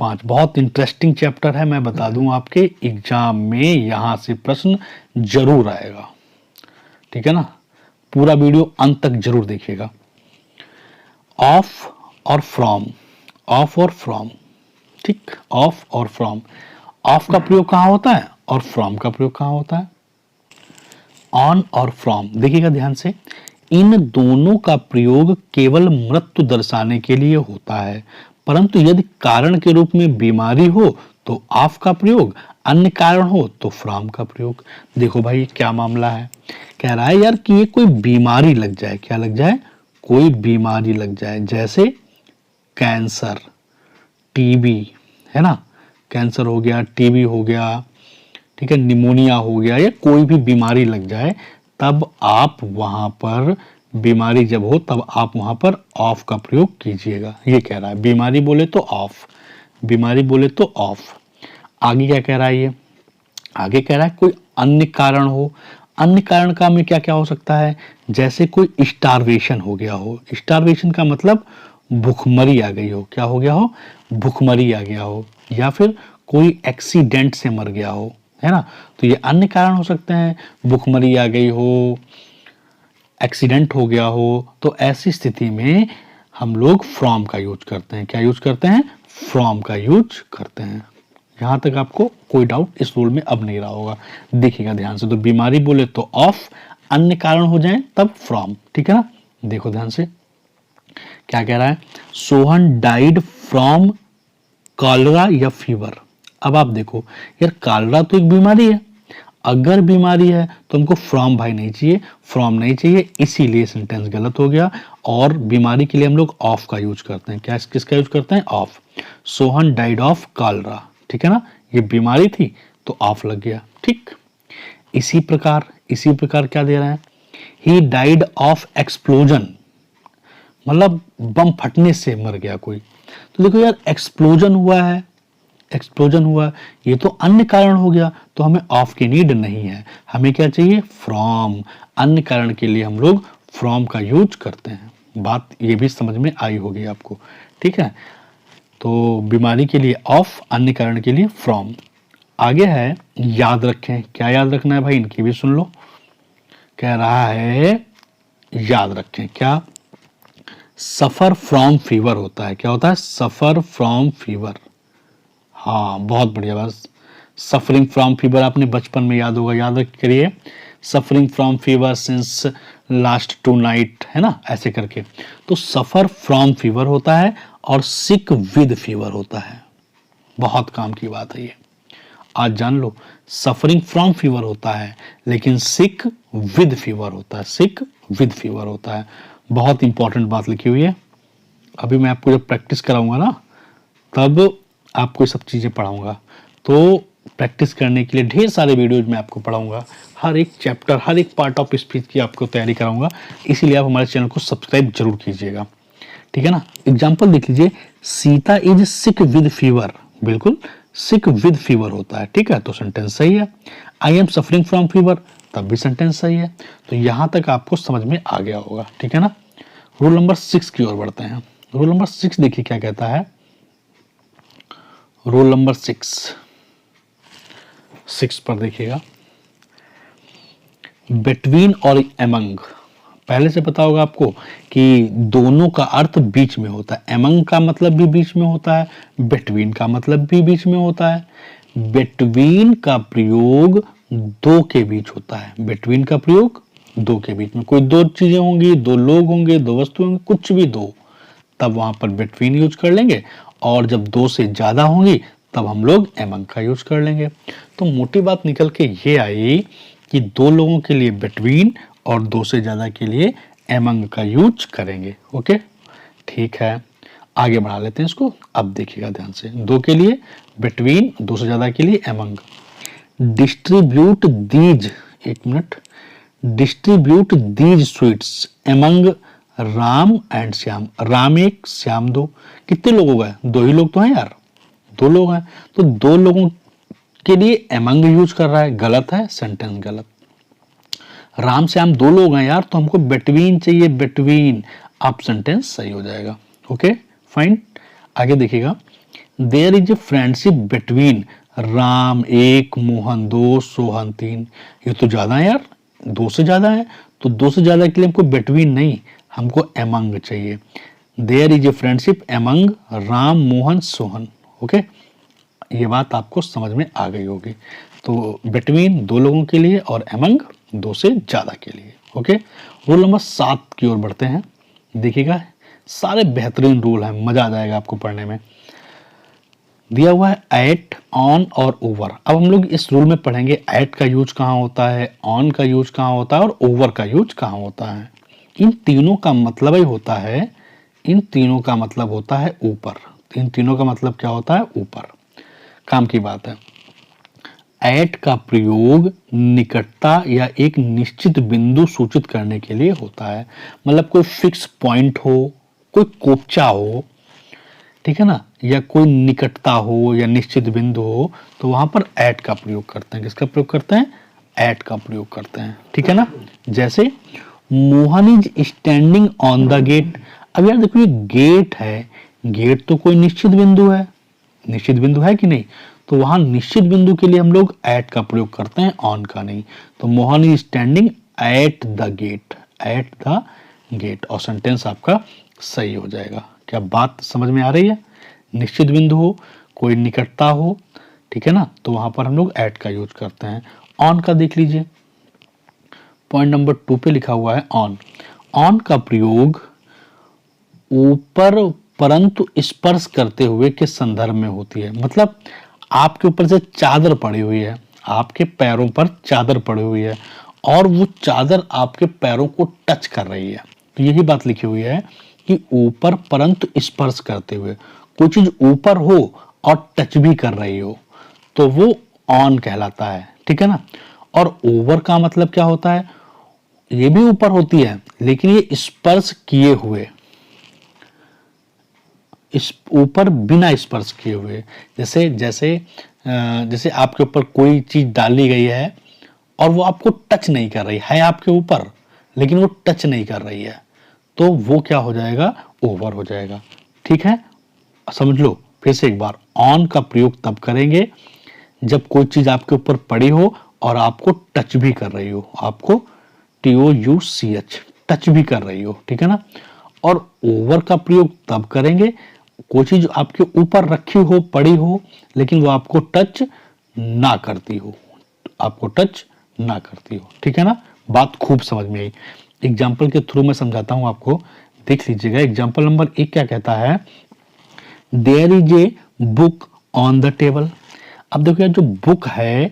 5 बहुत इंटरेस्टिंग चैप्टर है, मैं बता दूं आपके एग्जाम में यहां से प्रश्न जरूर आएगा, ठीक है ना। पूरा वीडियो अंत तक जरूर देखिएगा। ऑफ और फ्रॉम, ऑफ और फ्रॉम, ठीक, ऑफ और फ्रॉम। ऑफ का प्रयोग कहां होता है और फ्रॉम का प्रयोग कहां होता है। ऑन और फ्रॉम देखिएगा ध्यान से, इन दोनों का प्रयोग केवल मृत्यु दर्शाने के लिए होता है, परंतु यदि कारण के रूप में बीमारी हो तो ऑफ का प्रयोग, अन्य कारण हो तो फ्रॉम का प्रयोग। देखो भाई क्या मामला है, कह रहा है यार कि ये कोई बीमारी लग जाए, क्या लग जाए, कोई बीमारी लग जाए, जैसे कैंसर, टीबी, है ना, कैंसर हो गया, टीबी हो गया, ठीक है, निमोनिया हो गया, या कोई भी बीमारी लग जाए, तब आप वहां पर, बीमारी जब हो तब आप वहां पर ऑफ का प्रयोग कीजिएगा। ये कह रहा है, बीमारी बोले तो ऑफ, बीमारी बोले तो ऑफ। आगे क्या कह रहा है ये, आगे कह रहा है कोई अन्य कारण हो। अन्य कारण का में क्या क्या हो सकता है, जैसे कोई स्टारवेशन हो गया हो। स्टारवेशन का मतलब भूखमरी आ गई हो, क्या हो गया हो, भूखमरी आ गया हो, या फिर कोई एक्सीडेंट से मर गया हो, है ना। तो ये अन्य कारण हो सकते हैं, भूखमरी आ गई हो, एक्सीडेंट हो गया हो। तो ऐसी स्थिति में हम लोग फ्रॉम का यूज करते हैं, क्या यूज करते हैं, फ्रॉम का यूज करते हैं। यहां तक आपको कोई डाउट इस रूल में अब नहीं रहा होगा, देखिएगा ध्यान से। तो बीमारी बोले तो ऑफ, अन्य कारण हो जाए तब फ्रॉम, ठीक है ना। देखो ध्यान से क्या कह रहा है, सोहन डाइड फ्रॉम कॉलरा या फीवर। अब आप देखो यार, कॉलरा तो एक बीमारी है, अगर बीमारी है तो हमको फ्रॉम भाई नहीं चाहिए, फ्रॉम नहीं चाहिए, इसीलिए सेंटेंस गलत हो गया। और बीमारी के लिए हम लोग ऑफ का यूज करते हैं, क्या किसका यूज करते हैं, of. Sohan died of cholera, ठीक है ना, ये बीमारी थी तो ऑफ लग गया, ठीक। इसी प्रकार क्या दे रहा है, ही डाइड ऑफ एक्सप्लोजन, मतलब बम फटने से मर गया कोई। तो देखो यार, एक्सप्लोजन हुआ है, एक्सप्लोजन हुआ, ये तो अन्य कारण हो गया, तो हमें ऑफ की नीड नहीं है, हमें क्या चाहिए, फ्रॉम। अन्य कारण के लिए हम लोग फ्रॉम का यूज करते हैं। बात ये भी समझ में आई होगी आपको, ठीक है। तो बीमारी के लिए ऑफ, अन्य कारण के लिए फ्रॉम। आगे है याद रखें, क्या याद रखना है भाई, इनकी भी सुन लो। कह रहा है याद रखें, क्या, सफर फ्रॉम फीवर होता है, क्या होता है, सफर फ्रॉम फीवर। हाँ बहुत बढ़िया, बस सफरिंग फ्रॉम फीवर आपने बचपन में याद होगा, याद रख करिए, suffering from fever since last 2 night, है ना, ऐसे करके। तो सफर फ्रॉम फीवर होता है और सिक विद फीवर होता है। बहुत काम की बात है ये, आज जान लो। सफरिंग फ्रॉम फीवर होता है लेकिन सिक विद फीवर होता है, सिक विद फीवर होता है। बहुत इंपॉर्टेंट बात लिखी हुई है। अभी मैं आपको जब प्रैक्टिस कराऊंगा ना, तब आपको सब चीज़ें पढ़ाऊंगा। तो प्रैक्टिस करने के लिए ढेर सारे वीडियोज में आपको पढ़ाऊंगा, हर एक चैप्टर, हर एक पार्ट ऑफ स्पीच की आपको तैयारी कराऊंगा। इसीलिए आप हमारे चैनल को सब्सक्राइब जरूर कीजिएगा, ठीक है ना। एग्जाम्पल देख लीजिए, Sita is sick with fever, बिल्कुल सिक विद फीवर होता है, ठीक है, तो सेंटेंस सही है। I am suffering from fever, तब भी सेंटेंस सही है। तो यहां तक आपको समझ में आ गया होगा, ठीक है ना। रूल नंबर 6 की ओर बढ़ते हैं। रूल नंबर 6 देखिए क्या कहता है, रूल नंबर 6 पर देखिएगा, बिटवीन और एमंग। पहले से पता होगा आपको कि दोनों का अर्थ बीच में होता है, एमंग का मतलब भी बीच में होता है, बिटवीन का मतलब भी बीच में होता है। बिटवीन का प्रयोग दो के बीच होता है, बिटवीन का प्रयोग दो के बीच में, कोई दो चीजें होंगी, दो लोग होंगे, दो वस्तु होंगी, कुछ भी दो, तब वहां पर बिटवीन यूज कर लेंगे। और जब दो से ज्यादा होंगी तब हम लोग एमंग का यूज कर लेंगे। तो मोटी बात निकल के ये आई कि दो लोगों के लिए बिटवीन और दो से ज्यादा के लिए एमंग का यूज करेंगे। ओके, ठीक है, आगे बढ़ा लेते हैं इसको। अब देखिएगा ध्यान से, दो के लिए बिटवीन, दो से ज्यादा के लिए एमंग। डिस्ट्रीब्यूट दीज, एक minute, distribute these sweets among Ram and Shyam. Ram एक, श्याम दो। कितने लोग हो गए? दो ही लोग तो हैं यार, दो लोग हैं। तो दो लोगों के लिए एमंग यूज कर रहा है, गलत है, सेंटेंस गलत। राम श्याम दो लोग हैं यार, तो हमको बिटवीन चाहिए, बिटवीन। आप सेंटेंस सही हो जाएगा। Okay fine. आगे देखिएगा, there is a friendship between Ram एक, मोहन दो, सोहन तीन। ये तो ज्यादा है यार, दो से ज्यादा है। तो दो से ज्यादा के लिए हमको बिटवीन नहीं, हमको एमंग चाहिए। There is a friendship among Ram, Mohan, Sohan. Okay, ये बात आपको समझ में आ गई होगी। तो बिटवीन दो लोगों के लिए और एमंग दो से ज्यादा के लिए। ओके, रूल नंबर 7 की ओर बढ़ते हैं। देखिएगा, सारे बेहतरीन रूल हैं, मजा आ जाएगा आपको पढ़ने में। दिया हुआ है एट, ऑन और ओवर। अब हम लोग इस रूल में पढ़ेंगे एट का यूज कहाँ होता है, ऑन का यूज कहाँ होता है और ओवर का यूज कहाँ होता है। इन तीनों का मतलब ही होता है, इन तीनों का मतलब होता है ऊपर। इन तीनों का मतलब क्या होता है? ऊपर। काम की बात है। एट का प्रयोग निकटता या एक निश्चित बिंदु सूचित करने के लिए होता है। मतलब कोई फिक्स पॉइंट हो, कोई कोपचा हो, ठीक है ना, या कोई निकटता हो या निश्चित बिंदु हो, तो वहां पर एट का प्रयोग करते हैं। किसका प्रयोग करते हैं? एट का प्रयोग करते हैं, ठीक है ना। जैसे Mohan is standing on the gate. अब यार देखो, ये गेट है, गेट तो कोई निश्चित बिंदु है, निश्चित बिंदु है कि नहीं? तो वहां निश्चित बिंदु के लिए हम लोग एट का प्रयोग करते हैं, ऑन का नहीं। तो Mohan is standing at the gate, at the gate, और सेंटेंस आपका सही हो जाएगा। क्या बात समझ में आ रही है? निश्चित बिंदु हो, कोई निकटता हो, ठीक है ना, तो वहां पर हम लोग एट का यूज करते हैं। ऑन का देख लीजिए, पॉइंट नंबर 2 पे लिखा हुआ है ऑन। ऑन का प्रयोग ऊपर परंतु स्पर्श करते हुए के संदर्भ में होती है। मतलब आपके ऊपर से चादर पड़ी हुई है, आपके पैरों पर चादर पड़ी हुई है और वो चादर आपके पैरों को टच कर रही है। तो यही बात लिखी हुई है कि ऊपर परंतु स्पर्श करते हुए। कोई चीज ऊपर हो और टच भी कर रही हो तो वो ऑन कहलाता है, ठीक है ना। और ओवर का मतलब क्या होता है? ये भी ऊपर होती है लेकिन ये स्पर्श किए हुए, इस ऊपर बिना स्पर्श किए हुए। जैसे जैसे जैसे आपके ऊपर कोई चीज डाली गई है और वो आपको टच नहीं कर रही है, आपके ऊपर लेकिन वो टच नहीं कर रही है, तो वो क्या हो जाएगा? ओवर हो जाएगा, ठीक है। समझ लो फिर से एक बार, ऑन का प्रयोग तब करेंगे जब कोई चीज आपके ऊपर पड़ी हो और आपको टच भी कर रही हो, आपको TOUCH टच भी कर रही हो, ठीक है ना। और ओवर का प्रयोग तब करेंगे कोई चीज आपके ऊपर रखी हो, पड़ी हो, लेकिन वो आपको टच ना करती हो, आपको टच ना करती हो, ठीक है ना। बात खूब समझ में आई। एग्जाम्पल के थ्रू मैं समझाता हूं आपको, देख लीजिएगा। एग्जाम्पल नंबर 1 क्या कहता है? There is a book on the table. अब देखो यार, जो बुक है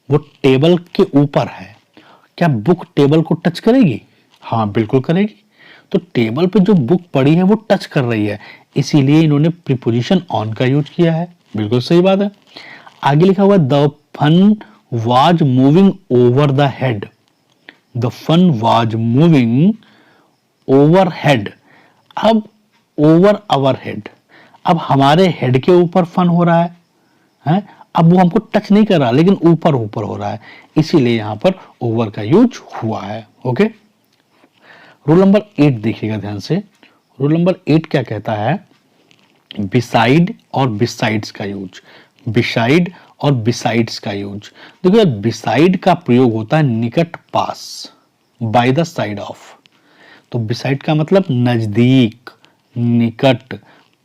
वो टेबल के ऊपर है, क्या बुक टेबल को टच करेगी? हाँ बिल्कुल करेगी। तो टेबल पे जो बुक पड़ी है वो टच कर रही है, इसीलिए इन्होंने प्रीपोजिशन ऑन का यूज किया है। बिल्कुल सही बात है। आगे लिखा हुआ the fun was moving over the head. The fun was moving over head. अब ओवर आवर हेड, अब हमारे हेड के ऊपर फन हो रहा है? अब वो हमको टच नहीं कर रहा लेकिन ऊपर ऊपर हो रहा है, इसीलिए यहां पर ओवर का यूज हुआ है। ओके, रूल नंबर 8 देखिएगा ध्यान से। रूल नंबर 8 क्या कहता है? बिसाइड और बिसाइड्स का यूज, बिसाइड और बिसाइड्स का यूज। देखो यार, बिसाइड का प्रयोग होता है निकट, पास, बाय द साइड ऑफ। तो बिसाइड का मतलब नजदीक, निकट,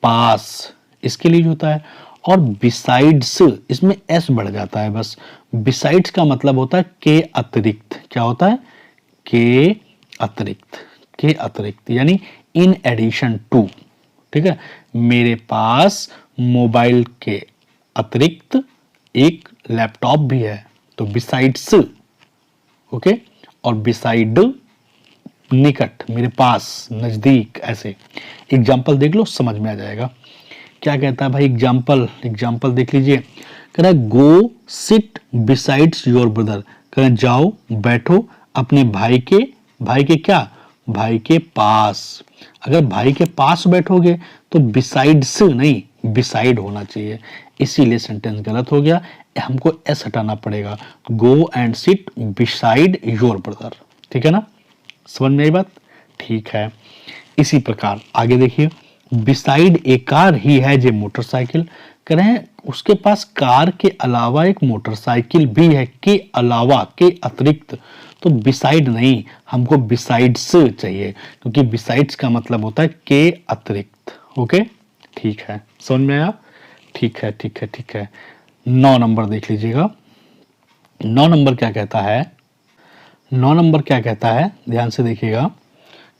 पास, इसके लिए होता है। और बिसाइड्स, इसमें एस बढ़ जाता है बस। बिसाइड्स का मतलब होता है के अतिरिक्त। क्या होता है? के अतिरिक्त, के अतिरिक्त यानी इन एडिशन टू, ठीक है। मेरे पास मोबाइल के अतिरिक्त एक लैपटॉप भी है, तो बिसाइड्स। ओके, और बिसाइड निकट, मेरे पास, नजदीक, ऐसे। एग्जाम्पल देख लो, समझ में आ जाएगा। क्या कहता है भाई? एग्जाम्पल, एग्जाम्पल देख लीजिए। कह रहा है go sit besides your brother. कह रहा है जाओ बैठो अपने भाई के क्या, भाई के पास। अगर भाई के पास बैठोगे तो बिसाइड्स नहीं, बिसाइड होना चाहिए, इसीलिए सेंटेंस गलत हो गया, हमको एस हटाना पड़ेगा। Go and sit beside your brother. ठीक है ना, समझ में आई बात? ठीक है, इसी प्रकार आगे देखिए, बिसाइड ए कार ही है जे मोटरसाइकिल। कह रहे हैं उसके पास कार के अलावा एक मोटरसाइकिल भी है, के अलावा, के अतिरिक्त। तो बिसाइड नहीं, हमको बिसाइड्स चाहिए, क्योंकि बिसाइड्स का मतलब होता है के अतिरिक्त। ओके, ठीक है, समझ में आया? ठीक है, ठीक है, ठीक है। 9 नंबर देख लीजिएगा। 9 नंबर क्या कहता है? 9 नंबर क्या कहता है, ध्यान से देखिएगा।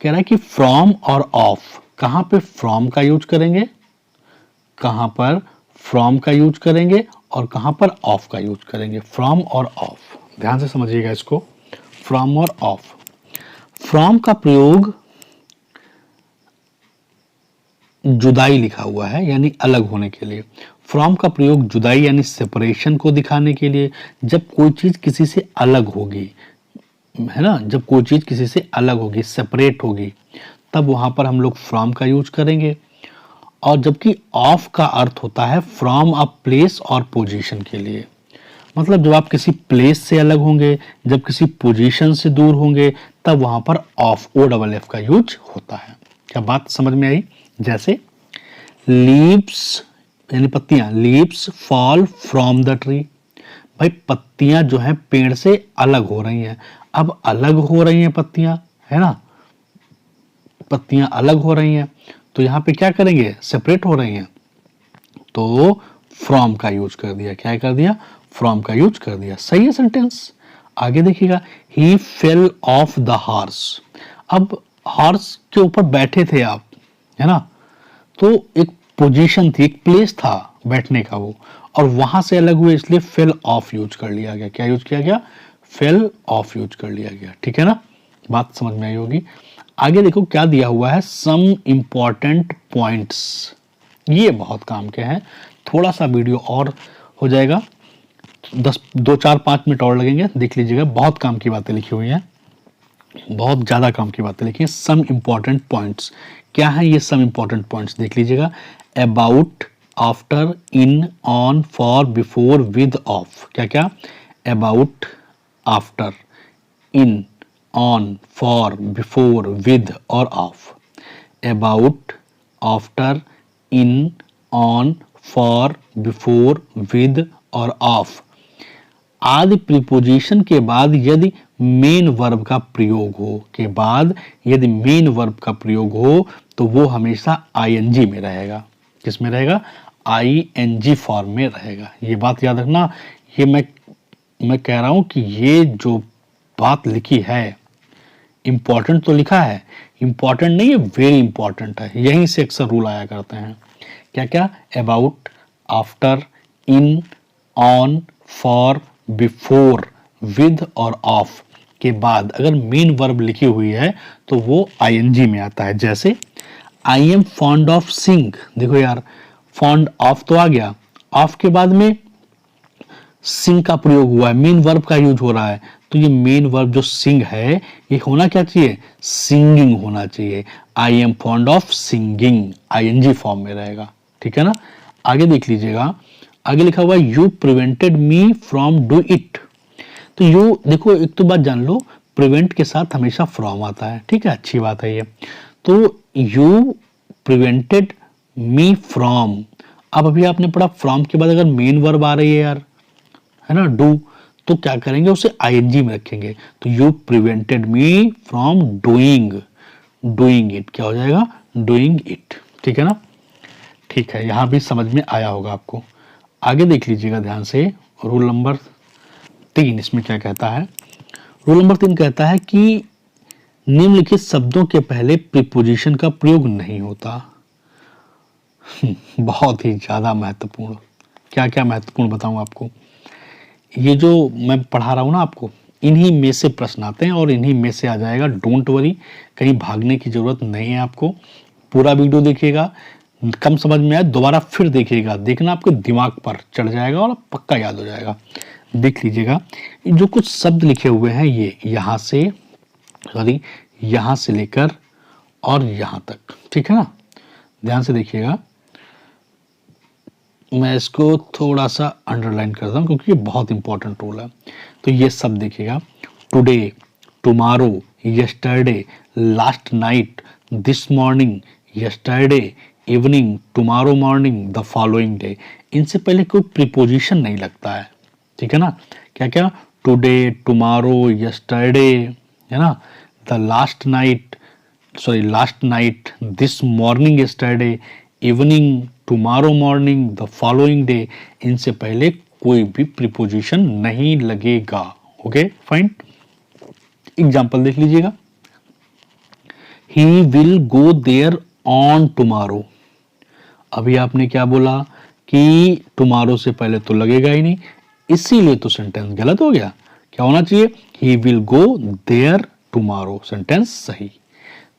कह रहा है कि फ्रॉम और ऑफ। कहां पे फ्रॉम का यूज करेंगे, कहां पर फ्रॉम का यूज करेंगे और कहां पर ऑफ का यूज करेंगे। फ्रॉम और ऑफ, ध्यान से समझिएगा इसको। फ्रॉम और ऑफ। फ्रॉम का प्रयोग जुदाई लिखा हुआ है, यानी अलग होने के लिए। फ्रॉम का प्रयोग जुदाई यानी सेपरेशन को दिखाने के लिए। जब कोई चीज किसी से अलग होगी, है ना, जब कोई चीज किसी से अलग होगी, सेपरेट होगी, तब वहां पर हम लोग फ्रॉम का यूज करेंगे। और जबकि ऑफ का अर्थ होता है फ्रॉम अ प्लेस और पोजीशन के लिए। मतलब जब आप किसी प्लेस से अलग होंगे, जब किसी पोजीशन से दूर होंगे, तब वहां पर ऑफ, ओ डबल एफ का यूज होता है। क्या बात समझ में आई? जैसे लीव्स यानी पत्तियां, leaves fall from the tree. भाई पत्तियां जो है पेड़ से अलग हो रही हैं। अब अलग हो रही हैं पत्तियां, है ना, पत्तियां अलग हो रही हैं, तो यहां पे क्या करेंगे, सेपरेट हो रही हैं, तो फ्रॉम का यूज कर दिया। क्या कर दिया? फ्रॉम का यूज कर दिया। सही है सेंटेंस। आगे देखिएगा, ही फेल ऑफ द हॉर्स। अब हॉर्स के ऊपर बैठे थे आप, है ना, तो एक पोजीशन थी, एक प्लेस था बैठने का वो, और वहां से अलग हुए, इसलिए फेल ऑफ यूज कर लिया गया। क्या यूज किया गया? फेल ऑफ यूज कर लिया गया। ठीक है ना, बात समझ में आई होगी। आगे देखो क्या दिया हुआ है, सम इंपॉर्टेंट पॉइंट्स। ये बहुत काम के हैं, थोड़ा सा वीडियो और हो जाएगा, 2 4 5 मिनट और लगेंगे, देख लीजिएगा। बहुत काम की बातें लिखी हुई हैं, बहुत ज्यादा काम की बातें लिखी हैं। सम इंपॉर्टेंट पॉइंट्स क्या है, ये सम इंपॉर्टेंट पॉइंट्स देख लीजिएगा। About, after, in, on, for, before, with, of. क्या क्या? About, after, in, on, for, before, with और of. About, after, in, on, for, before, with और ऑफ आदि प्रीपोजिशन के बाद यदि मेन वर्ब का प्रयोग हो, के बाद यदि मेन वर्ब का प्रयोग हो, तो वो हमेशा आईएनजी में रहेगा। किस में रहेगा? आईएनजी फॉर्म में रहेगा। ये बात याद रखना। ये मैं कह रहा हूं कि ये जो बात लिखी है, इंपॉर्टेंट तो लिखा है, इंपॉर्टेंट नहीं है, वेरी इंपॉर्टेंट है। यहीं से अक्सर रूल आया करते हैं। क्या क्या? About, after, in, on, for, before, with और ऑफ के बाद अगर मेन वर्ब लिखी हुई है तो वो आईएनजी में आता है। जैसे आई एम फॉन्ड ऑफ सिंग। देखो यार, फॉन्ड ऑफ तो आ गया, ऑफ के बाद में सिंग का प्रयोग हुआ है, मेन वर्ब का यूज हो रहा है, तो ये मेन वर्ब जो सिंग है, ये होना क्या चाहिए? सिंगिंग होना चाहिए। I am fond of singing, ING form में रहेगा। ठीक है ना, आगे देख लीजिएगा। आगे लिखा हुआ है you prevented me from do it. तो यू देखो, एक तो बात जान लो, प्रिवेंट के साथ हमेशा फ्रॉम आता है। ठीक है, अच्छी बात है ये। तो यू प्रिवेंटेड मी फ्रॉम, अब अभी आपने पढ़ा फ्रॉम के बाद अगर मेन वर्ब आ रही है यार, है ना, डू, तो क्या करेंगे, उसे आईएनजी में रखेंगे। तो you prevented me from doing, doing it क्या हो जाएगा? Doing it. ठीक है ना, ठीक है, यहां भी समझ में आया होगा आपको। आगे देख लीजिएगा ध्यान से, रूल नंबर 3 इसमें क्या कहता है। रूल नंबर 3 कहता है कि निम्नलिखित शब्दों के पहले प्रीपोजिशन का प्रयोग नहीं होता। बहुत ही ज्यादा महत्वपूर्ण। क्या क्या महत्वपूर्ण बताऊं आपको, ये जो मैं पढ़ा रहा हूं ना आपको, इन्हीं में से प्रश्न आते हैं और इन्हीं में से आ जाएगा। डोंट वरी, कहीं भागने की जरूरत नहीं है आपको। पूरा वीडियो देखिएगा, कम समझ में आए दोबारा फिर देखिएगा, देखना आपके दिमाग पर चढ़ जाएगा और पक्का याद हो जाएगा। देख लीजिएगा, जो कुछ शब्द लिखे हुए हैं ये यहाँ से, सॉरी, यहाँ से लेकर और यहाँ तक, ठीक है ना। ध्यान से देखिएगा, मैं इसको थोड़ा सा अंडरलाइन करता हूँ क्योंकि ये बहुत इंपॉर्टेंट रूल है। तो ये सब देखिएगा, today, tomorrow, yesterday, last night, this morning, yesterday evening, tomorrow morning, the following day. इनसे पहले कोई प्रीपोजिशन नहीं लगता है, ठीक है ना। क्या क्या, टुडे, टुमारो, यस्टरडे, है ना, the last night, sorry last night, this morning, yesterday evening, tomorrow morning, the following day. इनसे पहले कोई भी प्रीपोजिशन नहीं लगेगा। Okay fine. एग्जाम्पल देख लीजिएगा, he will go there on tomorrow. अभी आपने क्या बोला कि टुमारो से पहले तो लगेगा ही नहीं, इसीलिए तो सेंटेंस गलत हो गया। क्या होना चाहिए, he will go there tomorrow, sentence सही।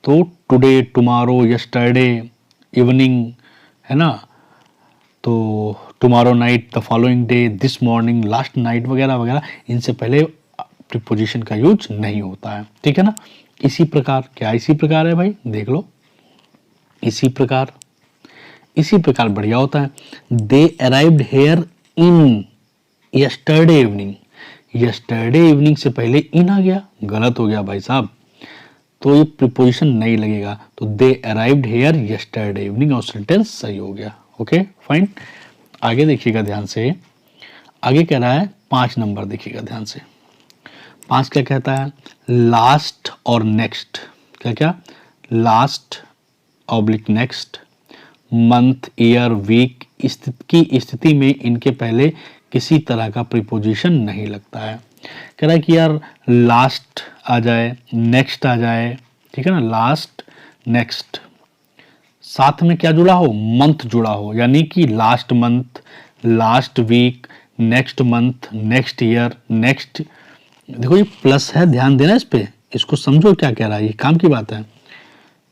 तो टुडे, टुमारो, यस्टरडे, इवनिंग, है ना, तो tomorrow night, the following day, this morning, last night वगैरह वगैरह, इनसे पहले प्रीपोजिशन का यूज नहीं होता है, ठीक है ना। इसी प्रकार, क्या इसी प्रकार है भाई, देख लो, इसी प्रकार, इसी प्रकार बढ़िया होता है। They arrived here in yesterday evening. Yesterday evening से पहले इन आ गया, गलत हो गया भाई साहब, तो ये प्रीपोजिशन नहीं लगेगा। तो दे अराइव्ड हेयर यस्टरडे इवनिंग और सेंटेंस सही हो गया। Okay fine. आगे देखिएगा ध्यान से, आगे कह रहा है 5 नंबर, देखिएगा ध्यान से। 5 क्या कहता है, लास्ट और नेक्स्ट। क्या क्या, last oblique next, month, year, week की स्थिति में इनके पहले किसी तरह का प्रीपोजिशन नहीं लगता है। कह रहा है कि यार लास्ट आ जाए, नेक्स्ट आ जाए, ठीक है ना, लास्ट नेक्स्ट, साथ में क्या जुड़ा हो, मंथ जुड़ा हो, यानी कि last month, last week, next month, next year, next. देखो ये प्लस है, ध्यान देना इस पे, इसको समझो क्या कह रहा है, ये काम की बात है।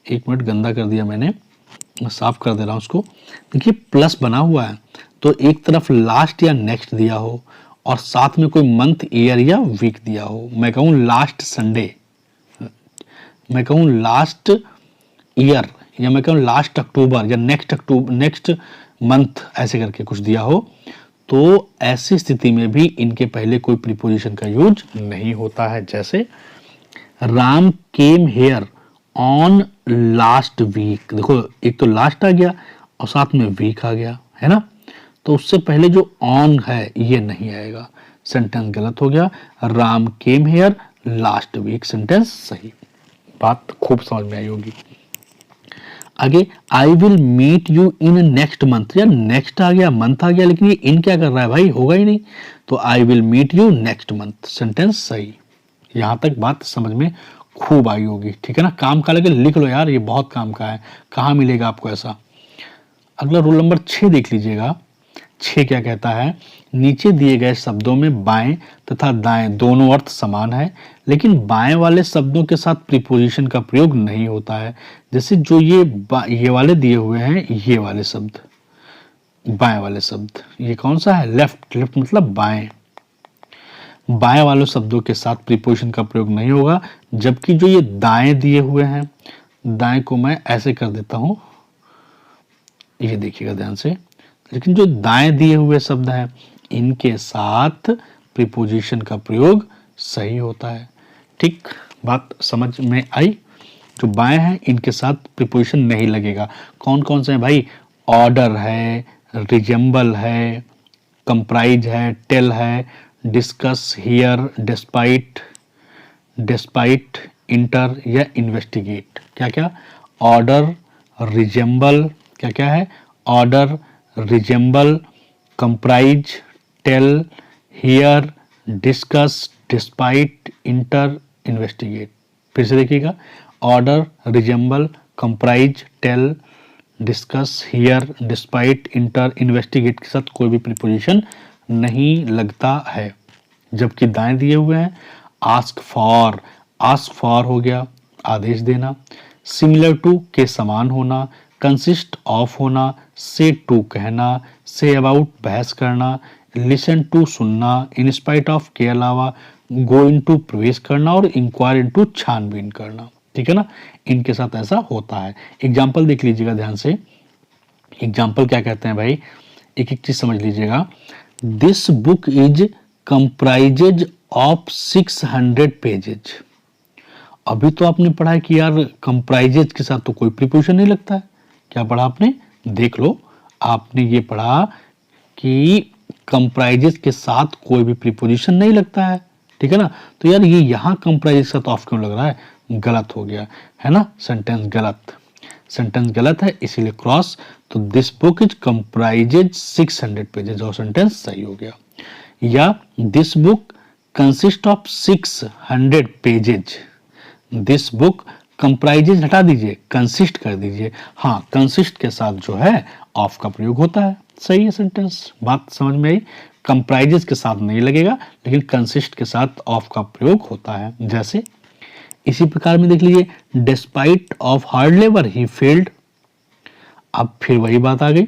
1 मिनट गंदा कर दिया मैंने, मैं साफ कर दे रहा हूं उसको। देखिए प्लस बना हुआ है, तो एक तरफ लास्ट या नेक्स्ट दिया हो और साथ में कोई मंथ, ईयर या वीक दिया हो। मैं कहूँ लास्ट संडे, मैं कहूँ लास्ट ईयर, या मैं कहूँ लास्ट अक्टूबर, या नेक्स्ट मंथ, ऐसे करके कुछ दिया हो, तो ऐसी स्थिति में भी इनके पहले कोई प्रीपोजिशन का यूज नहीं होता है। जैसे Ram came here on last week. देखो एक तो लास्ट आ गया और साथ में वीक आ गया, है ना, तो उससे पहले जो ऑन है ये नहीं आएगा, सेंटेंस गलत हो गया। Ram came here last week, sentence सही। बात खूब समझ में आई होगी। आगे, I will meet you in next month. यार नेक्स्ट आ गया, मंथ आ गया, लेकिन ये इन क्या कर रहा है भाई, होगा ही नहीं, तो I will meet you next month, sentence सही। यहां तक बात समझ में खूब आई होगी, ठीक है ना। काम का लगे लिख लो यार, ये बहुत काम का है, कहाँ मिलेगा आपको ऐसा। अगला रूल नंबर 6 देख लीजिएगा। 6 क्या कहता है, नीचे दिए गए शब्दों में बाएं तथा दाएं दोनों अर्थ समान है, लेकिन बाएं वाले शब्दों के साथ प्रीपोजिशन का प्रयोग नहीं होता है। जैसे जो ये वाले दिए हुए हैं, ये वाले शब्द, बाएं वाले शब्द, ये कौन सा है, लेफ्ट, लेफ्ट मतलब बाएं। बाएं वाले शब्दों के साथ प्रीपोजिशन का प्रयोग नहीं होगा, जबकि जो ये दाएं दिए हुए हैं, दाएं को मैं ऐसे कर देता हूं, ये देखिएगा ध्यान से, लेकिन जो दाएं दिए हुए शब्द हैं इनके साथ प्रीपोजिशन का प्रयोग सही होता है। ठीक, बात समझ में आई। जो बाएं हैं इनके साथ प्रीपोजिशन नहीं लगेगा। कौन कौन से हैं भाई, ऑर्डर है, रिजेंबल है, कंप्राइज है, टेल है, discuss, hear, despite, despite, enter या इन्वेस्टिगेट। क्या क्या, ऑर्डर, रिजेंबल, क्या क्या है, order, resemble, comprise, tell, hear, discuss, despite, enter, investigate. फिर से देखिएगा, order, resemble, comprise, tell, discuss, hear, despite, enter, investigate के साथ कोई भी प्रीपोजिशन नहीं लगता है। जबकि दाएं दिए हुए हैं, आस्क फॉर, आस्क फॉर हो गया आदेश देना, सिमिलर टू के समान होना, कंसिस्ट ऑफ होना, से टू कहना, से अबाउट बहस करना, लिसन टू सुनना, इन स्पाइट ऑफ के अलावा गो इनटू प्रवेश करना और इंक्वायर इनटू छानबीन करना, ठीक है ना। इनके साथ ऐसा होता है। एग्जाम्पल देख लीजिएगा ध्यान से। एग्जाम्पल क्या कहते हैं भाई, एक एक चीज समझ लीजिएगा। This book is comprises of 600 pages. अभी तो आपने पढ़ा है कि यार कंप्राइजेज के साथ तो कोई प्रीपोजिशन नहीं लगता है। क्या पढ़ा आपने, देख लो, आपने ये पढ़ा कि कंप्राइजेज के साथ कोई भी प्रीपोजिशन नहीं लगता है, ठीक है ना। तो यार ये यहाँ कंप्राइजेज के साथ ऑफ क्यों लग रहा है, गलत हो गया है ना, सेंटेंस गलत, सेंटेंस गलत है इसीलिए क्रॉस। तो this book is comprises 600 pages और सेंटेंस सही हो गया। या this book consist of 600 pages. This book comprises हटा दीजिए, कंसिस्ट कर दीजिए। हाँ, कंसिस्ट के साथ जो है ऑफ का प्रयोग होता है, सही है सेंटेंस। बात समझ में आई। कंप्राइजेज के साथ नहीं लगेगा लेकिन कंसिस्ट के साथ ऑफ का प्रयोग होता है। जैसे इसी प्रकार में देख लीजिए, despite of hard labour he failed. अब फिर वही बात आ गई,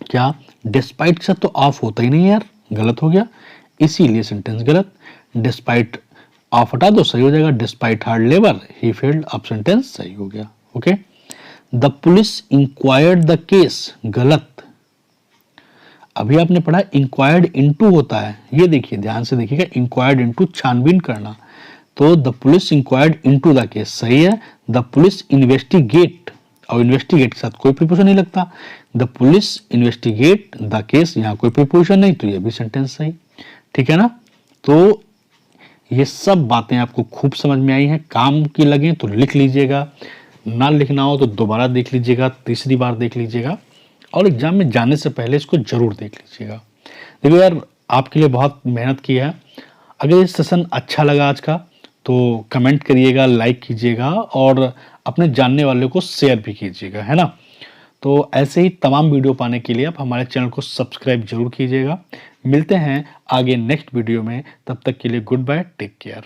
क्या डिस्पाइट के साथ तो ऑफ होता ही नहीं यार, गलत हो गया, इसीलिए सेंटेंस गलत। डिस्पाइट ऑफ हटा दो, सही हो जाएगा। Despite hard labour he failed, अब सेंटेंस सही हो गया। Okay. The police inquired the case, गलत। अभी आपने पढ़ा इंक्वायर्ड इनटू होता है, ये देखिए ध्यान से देखिएगा, इंक्वायर्ड इनटू छानबीन करना। तो the police inquired into the case सही है। द पुलिस इन्वेस्टिगेट, और इन्वेस्टिगेट के साथ कोई प्रीपोजिशन नहीं लगता। The police investigate the case, यहाँ कोई प्रीपोजिशन नहीं, तो ये भी सेंटेंस सही, ठीक है ना। तो ये सब बातें आपको खूब समझ में आई हैं, काम की लगे तो लिख लीजिएगा, ना लिखना हो तो दोबारा देख लीजिएगा, तीसरी बार देख लीजिएगा, और एग्जाम में जाने से पहले इसको जरूर देख लीजिएगा। देखो यार, आपके लिए बहुत मेहनत की है। अगर ये सेशन अच्छा लगा आज का तो कमेंट करिएगा, लाइक कीजिएगा और अपने जानने वाले को शेयर भी कीजिएगा, है ना। तो ऐसे ही तमाम वीडियो पाने के लिए आप हमारे चैनल को सब्सक्राइब जरूर कीजिएगा। मिलते हैं आगे नेक्स्ट वीडियो में, तब तक के लिए गुड बाय, टेक केयर।